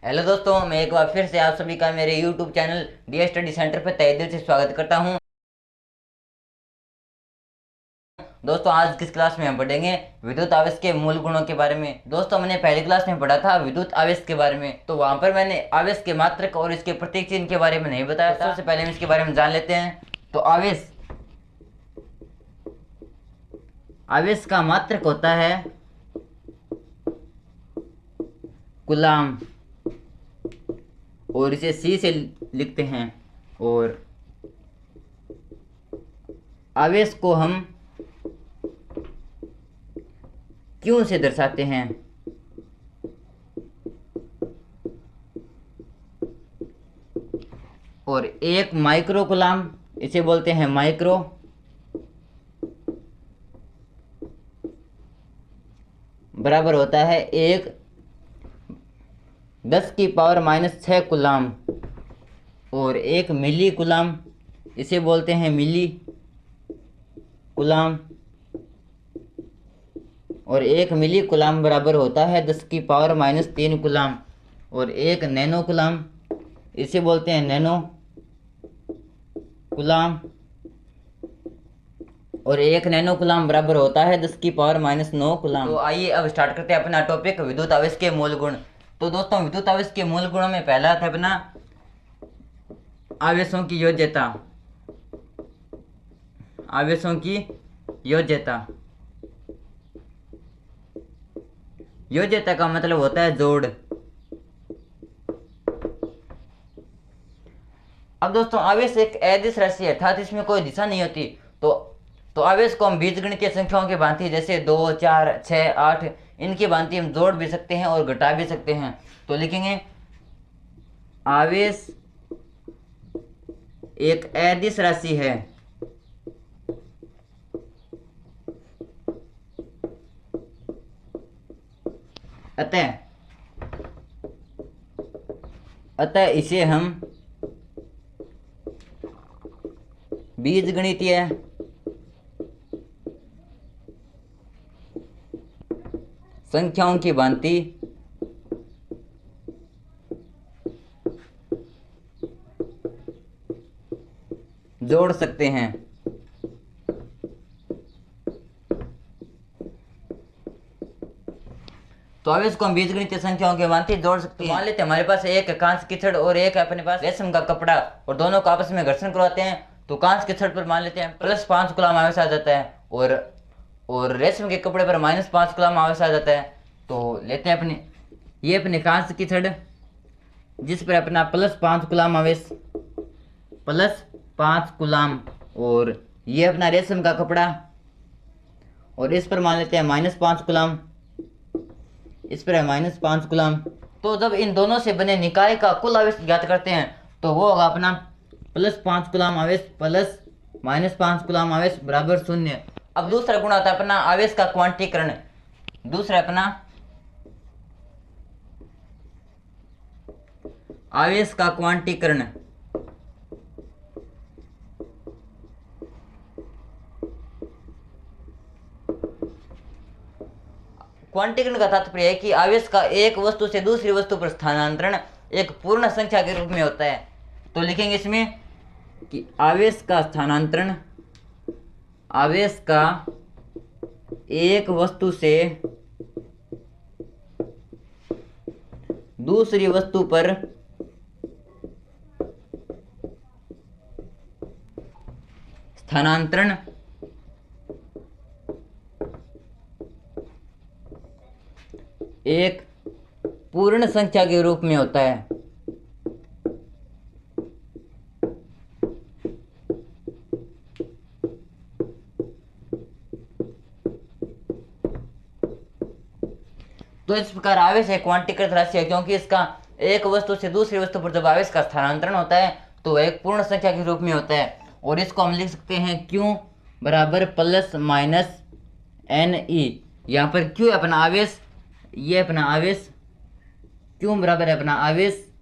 Hello दोस्तों, मैं एक बार फिर से आप सभी का मेरे YouTube channel D study centre पर तहे दिल से स्वागत करता हूं। दोस्तों, आज किस क्लास में हम पढ़ेंगे विद्युत आवेश के मूल गुणों के बारे में। दोस्तों, मैंने पहली क्लास में पढ़ा था विद्युत आवेश के बारे में, तो वहां पर मैंने आवेश के मात्रक और इसके प्रतीक चिन्ह के बारे में नहीं बताया था। सबसे पहले हम इसके बारे में जान लेते हैं। तो आवेश आवेश का मात्रक होता है कूलाम, और इसे सी से लिखते हैं। और आवेश को हम क्यों से दर्शाते हैं। और एक माइक्रो कूलाम, इसे बोलते हैं माइक्रो, बराबर होता है एक 10⁻⁻6 कूलाम। और एक मिली कूलाम, इसे बोलते हैं मिली कूलाम। और एक मिली कूलाम बराबर होता है 10⁻³ कूलाम। और एक नैनो कूलाम, इसे बोलते हैं नैनो कूलाम। और एक नैनो कूलाम बराबर होता है 10⁻⁹ कूलाम। तो आइए अब स्टार्ट करते हैं अपना टॉपिक विद्युत आवेश के मूल गुण। तो दोस्तों, विद्युत आवेश के मूल गुणों में पहला था अपना आवेशों की योज्यता। आवेशों की योज्यता। योज्यता का मतलब होता है जोड़। अब दोस्तों, आवेश एक अदिश राशि है, अर्थात इसमें कोई दिशा नहीं होती। तो आवेश को हम बीजगणितीय संख्याओं की भांति, जैसे 2, 4, 6, 8, इनकी भांति हम जोड़ भी सकते हैं और घटा भी सकते हैं। तो लिखेंगे आवेश एक अदिश राशि है, अतः इसे हम बीजगणितीय संख्याओं की भांति जोड़ सकते हैं। तो आवेश को हम बीजगणितीय संख्याओं के भांति जोड़ सकते हैं। मान लेते हैं हमारे पास एक कांच की छड़ और एक अपने पास रेशम का कपड़ा, और दोनों को आपस में घर्षण करवाते हैं। तो कांच के छड़ पर मान लेते हैं +5 कूलाम आवेश आ जाता है, और रेशम के कपड़े पर -5 कूलाम आवेश आ जाता है। तो लेते हैं अपनी कांच की छड़, जिस पर अपना +5 कूलाम आवेश, +5 कूलाम। और ये अपना रेशम का कपड़ा, और इस पर मान लेते हैं -5 कूलाम, इस पर है -5 कूलाम। तो जब इन दोनों से बने निकाय का कुल आवेश ज्ञात करते हैं, तो वो होगा अपना +5 कूलाम आवेश प्लस -5 कूलाम आवेश बराबर 0। अब दूसरा गुण आता है अपना आवेश का क्वांटीकरण। दूसरा अपना आवेश का क्वांटीकरण। क्वांटीकरण का तात्पर्य है कि आवेश का एक वस्तु से दूसरी वस्तु पर स्थानांतरण एक पूर्ण संख्या के रूप में होता है। तो लिखेंगे इसमें कि आवेश का स्थानांतरण, आवेश का एक वस्तु से दूसरी वस्तु पर स्थानांतरण एक पूर्ण संख्या के रूप में होता है। तो इस प्रकार आवेश एक क्वांटीकृत राशि है, क्योंकि इसका एक वस्तु से दूसरी वस्तु पर जब आवेश का स्थानांतरण होता है तो एक पूर्ण संख्या के रूप में होता है। और इसको हम लिख सकते हैं Q बराबर ±NE। यहाँ पर Q अपना आवेश, ये अपना आवेश, Q बराबर है अपना आवेश,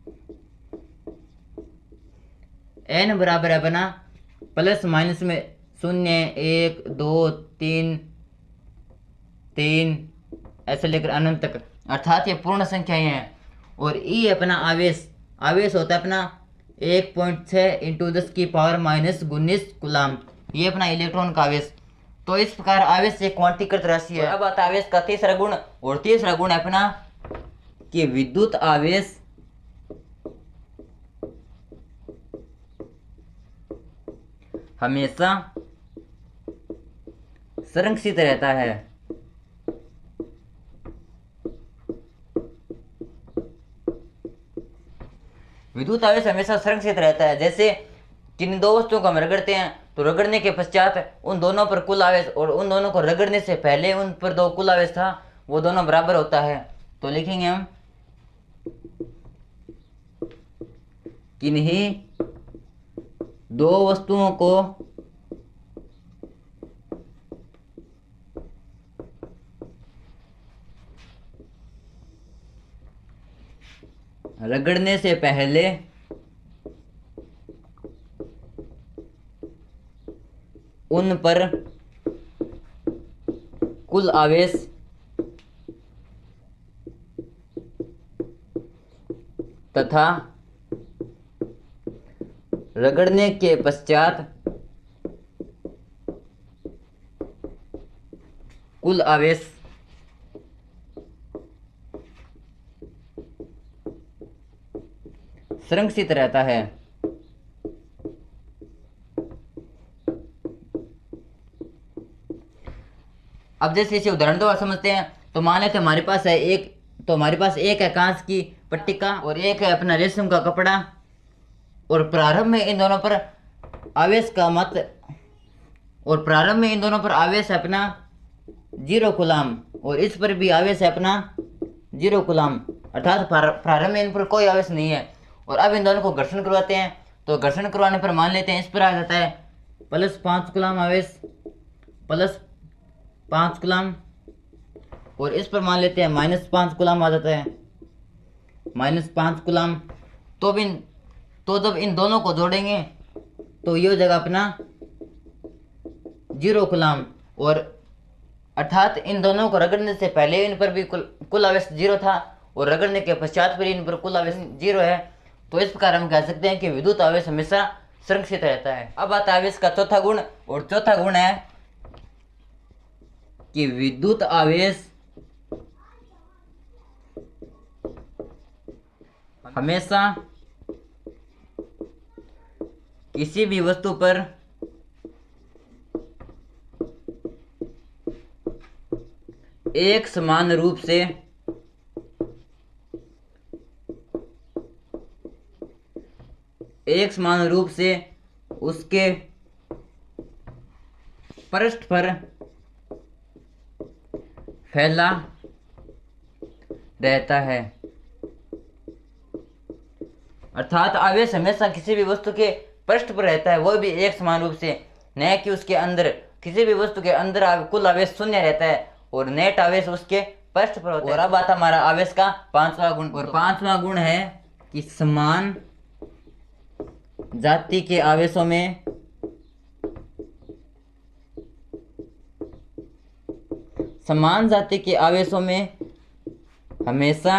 N बराबर है अपना प्लस माइनस में 0, 1, 2, 3, 3 ऐसे लेकर अनंत तक, अर्थात ये पूर्ण संख्याएं हैं। और ई अपना आवेश, आवेश होता है अपना 1.6 इंटू 10⁻⁻19 कूलाम, ये अपना इलेक्ट्रॉन का आवेश। तो इस प्रकार आवेश एक क्वांटीकृत राशि है। अब आता है आवेश का तीसरा गुण, और तीसरा गुण है अपना कि विद्युत आवेश हमेशा संरक्षित रहता है। विद्युत आवेश हमेशा संरक्षित रहता है। जैसे किन दो वस्तुओं को हम रगड़ते हैं तो रगड़ने के पश्चात उन दोनों पर कुल आवेश और उन दोनों को रगड़ने से पहले उन पर दो कुल आवेश था वो दोनों बराबर होता है। तो लिखेंगे हम किन्हीं दो वस्तुओं को रगड़ने से पहले उन पर कुल आवेश तथा रगड़ने के पश्चात कुल आवेश संरक्षित रहता है। अब जैसे इसे उदाहरण द्वारा समझते हैं तो मान लेते हमारे पास है एक है कांच की पट्टिका और एक है अपना रेशम का कपड़ा, और प्रारंभ में इन दोनों पर आवेश है अपना 0 कूलाम, और इस पर भी आवेश है अपना 0 कूलाम, अर्थात प्रारंभ में इन पर कोई आवेश नहीं है। और अब इन दोनों को घर्षण करवाते हैं तो घर्षण करवाने पर मान लेते हैं इस पर आ जाता है +5 कूलाम आवेश, +5 कूलाम, और इस पर मान लेते हैं -5 कूलाम आ जाता है, -5 कूलाम। तो जब इन दोनों को जोड़ेंगे तो ये हो जाएगा अपना 0 कूलाम, और अर्थात इन दोनों को रगड़ने से पहले इन पर भी कुल आवेश 0 था और रगड़ने के पश्चात पर इन पर कुल आवेश 0 है। तो इस प्रकार हम कह सकते हैं कि विद्युत आवेश हमेशा संरक्षित रहता है। अब आता है आवेश का चौथा गुण, और चौथा गुण है कि विद्युत आवेश हमेशा किसी भी वस्तु पर एक समान रूप से उसके पृष्ठ पर फैला रहता है। अर्थात आवेश हमेशा किसी भी वस्तु के पृष्ठ पर रहता है, वो भी एक समान रूप से, न कि उसके अंदर। किसी भी वस्तु के अंदर कुल आवेश शून्य रहता है और नेट आवेश उसके पृष्ठ पर होता है। और अब आता हमारा आवेश का 5वां गुण, और 5वां गुण है कि समान जाति के आवेशों में हमेशा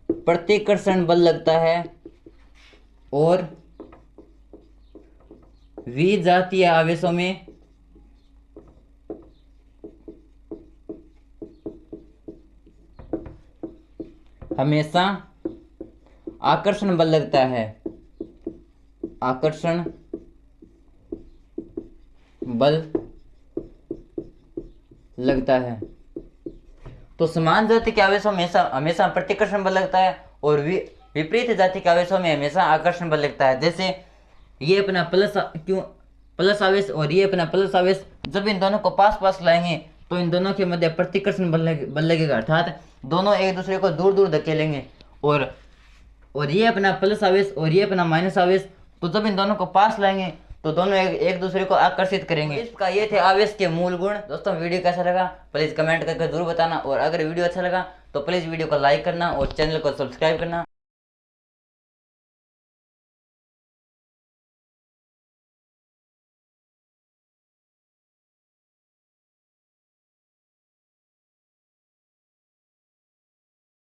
प्रतिकर्षण बल लगता है, और विजातीय आवेशों में हमेशा आकर्षण बल लगता है, आकर्षण बल लगता है। तो समान जाति के आवेशों में हमेशा प्रतिकर्षण बल लगता है, और विपरीत जाति के आवेशों में हमेशा आकर्षण बल लगता है। जैसे ये अपना प्लस आवेश और ये अपना प्लस आवेश, जब इन दोनों को पास पास लाएंगे तो इन दोनों के मध्य प्रतिकर्षण बल लगेगा, अर्थात दोनों एक दूसरे को दूर दूर धकेलेंगे। और ये अपना प्लस आवेश और ये अपना माइनस आवेश, तो जब इन दोनों को पास लाएंगे तो दोनों एक दूसरे को आकर्षित करेंगे। इसका ये थे आवेश के मूल गुण। दोस्तों वीडियो कैसा लगा प्लीज़ कमेंट करके जरूर बताना, और अगर वीडियो अच्छा लगा तो प्लीज़ वीडियो को लाइक करना और चैनल को सब्सक्राइब करना।